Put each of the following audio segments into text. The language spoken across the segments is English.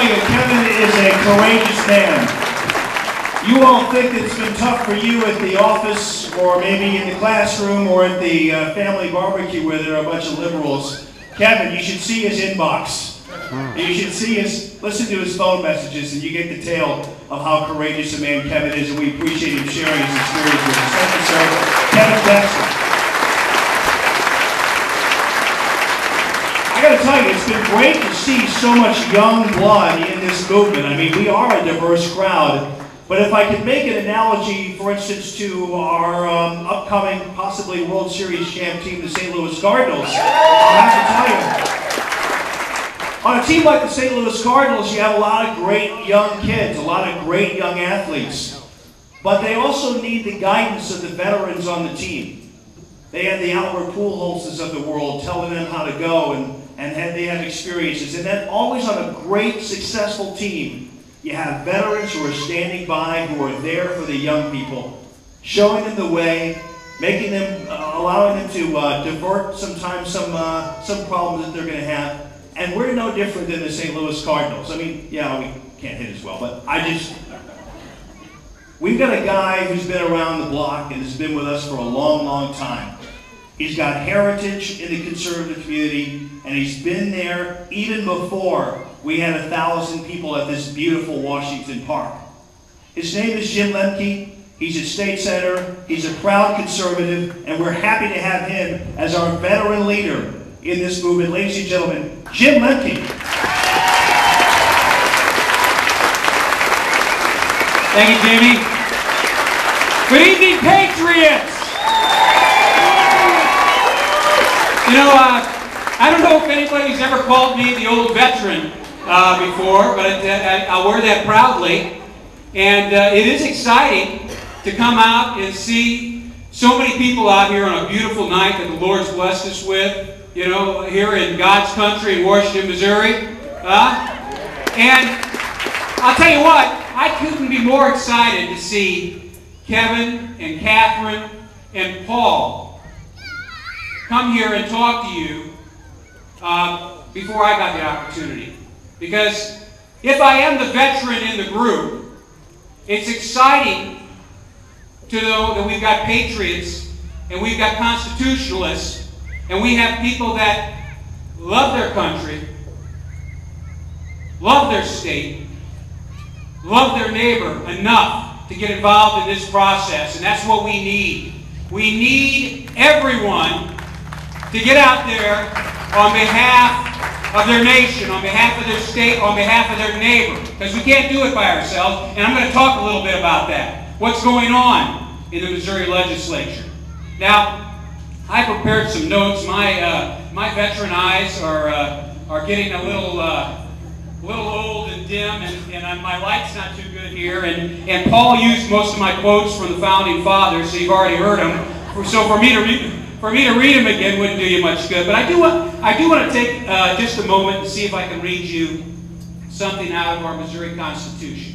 Kevin is a courageous man. You all think that it's been tough for you at the office, or maybe in the classroom, or at the family barbecue where there are a bunch of liberals. Kevin, you should see his inbox. You should see listen to his phone messages, and you get the tale of how courageous a man Kevin is, and we appreciate him sharing his experience with us. Thank you, sir. Kevin Jackson. I got to tell you, it's been great to see so much young blood in this movement. I mean, we are a diverse crowd. But if I could make an analogy, for instance, to our upcoming, possibly World Series champ team, the St. Louis Cardinals, I'll have to tell you, on a team like the St. Louis Cardinals, you have a lot of great young kids, a lot of great young athletes. But they also need the guidance of the veterans on the team. They have the Albert Pujols of the world telling them how to go, and they have experiences. And then always on a great, successful team, you have veterans who are standing by, who are there for the young people, showing them the way, making them, allowing them to divert sometimes some problems that they're going to have. And we're no different than the St. Louis Cardinals. I mean, yeah, we can't hit as well, but we've got a guy who's been around the block and has been with us for a long, long time. He's got heritage in the conservative community, and he's been there even before we had 1,000 people at this beautiful Washington Park. His name is Jim Lembke. He's a state senator. He's a proud conservative, and we're happy to have him as our veteran leader in this movement. Ladies and gentlemen, Jim Lembke. Thank you, Jamie. Good evening, Patriots. You know, I don't know if anybody's ever called me the old veteran before, but I'll wear that proudly. And it is exciting to come out and see so many people out here on a beautiful night that the Lord's blessed us with, you know, here in God's country in Washington, Missouri. And I'll tell you what, I couldn't be more excited to see Kevin and Catherine and Paul come here and talk to you before I got the opportunity. Because if I am the veteran in the group, it's exciting to know that we've got patriots and we've got constitutionalists and we have people that love their country, love their state, love their neighbor enough to get involved in this process. And that's what we need. We need everyone to get out there on behalf of their nation, on behalf of their state, on behalf of their neighbor. Because we can't do it by ourselves. And I'm going to talk a little bit about that. What's going on in the Missouri legislature. Now, I prepared some notes. My veteran eyes are getting a little old and dim, and my light's not too good here. And Paul used most of my quotes from the Founding Fathers, so you've already heard them. So for me to read them again wouldn't do you much good. But I do want to take just a moment and see if I can read you something out of our Missouri Constitution.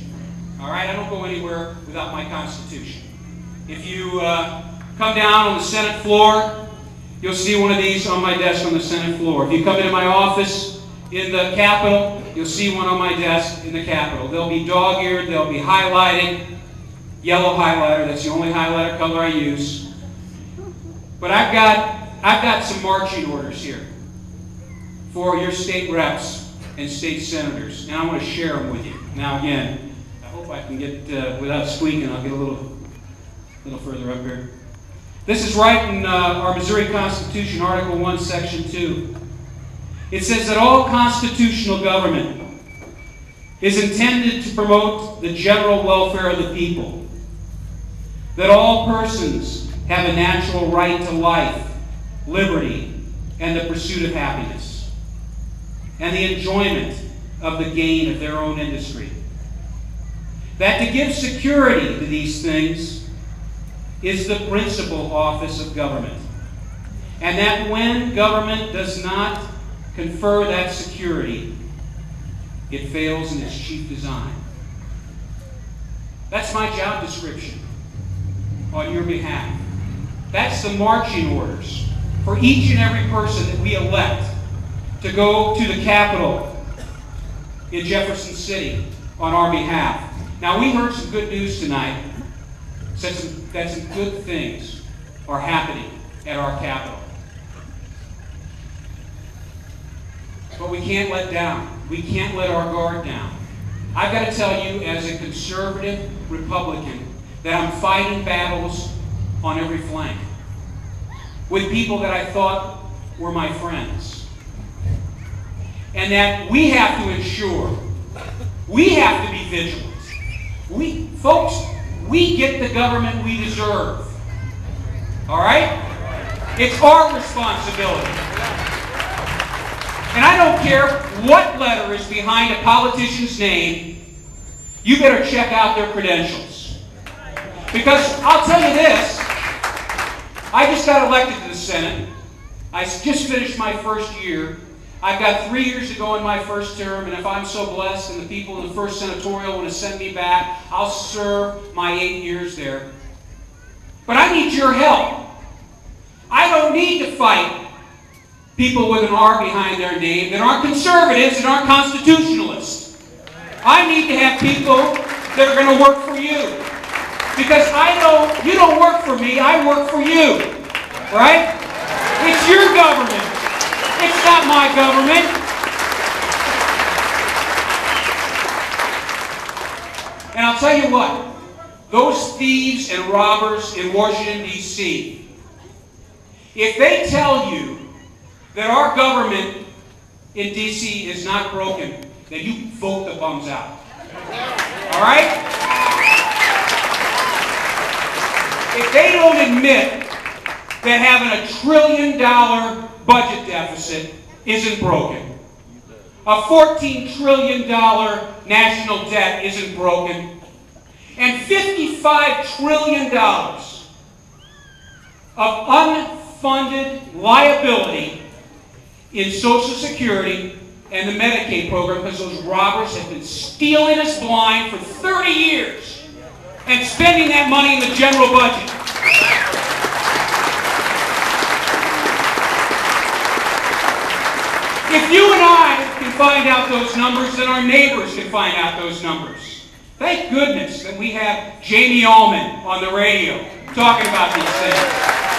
All right, I don't go anywhere without my Constitution. If you come down on the Senate floor, you'll see one of these on my desk on the Senate floor. If you come into my office in the Capitol, you'll see one on my desk in the Capitol. They'll be dog-eared, they'll be highlighted, yellow highlighter. That's the only highlighter color I use. But I've got some marching orders here for your state reps and state senators, and I want to share them with you. Now again, I hope I can get, without squeaking, I'll get a little further up here. This is right in our Missouri Constitution, Article 1, Section 2. It says that all constitutional government is intended to promote the general welfare of the people, that all persons have a natural right to life, liberty, and the pursuit of happiness, and the enjoyment of the gain of their own industry. That to give security to these things is the principal office of government, and that when government does not confer that security, it fails in its chief design. That's my job description on your behalf. That's the marching orders for each and every person that we elect to go to the Capitol in Jefferson City on our behalf. Now, we heard some good news tonight. That some good things are happening at our Capitol. But we can't let down. We can't let our guard down. I've got to tell you, as a conservative Republican, that I'm fighting battles on every flank with people that I thought were my friends. And that we have to ensure, we have to be vigilant. Folks, we get the government we deserve. All right? It's our responsibility. And I don't care what letter is behind a politician's name, you better check out their credentials. Because I'll tell you this, I just got elected to the Senate. I just finished my first year. I've got 3 years to go in my first term, and if I'm so blessed and the people in the first senatorial want to send me back, I'll serve my 8 years there. But I need your help. I don't need to fight people with an R behind their name that aren't conservatives and aren't constitutionalists. I need to have people that are going to work for you. Because I know you don't work for me, I work for you. Right? It's your government. It's not my government. And I'll tell you what, those thieves and robbers in Washington, D.C., if they tell you that our government in D.C. is not broken, then you vote the bums out. All right? If they don't admit that having a $1 trillion budget deficit isn't broken, a $14 trillion national debt isn't broken, and $55 trillion of unfunded liability in Social Security and the Medicaid program, because those robbers have been stealing us blind for 30 years and spending that money in the general budget. If you and I can find out those numbers, then our neighbors can find out those numbers. Thank goodness that we have Jamie Allman on the radio talking about these things.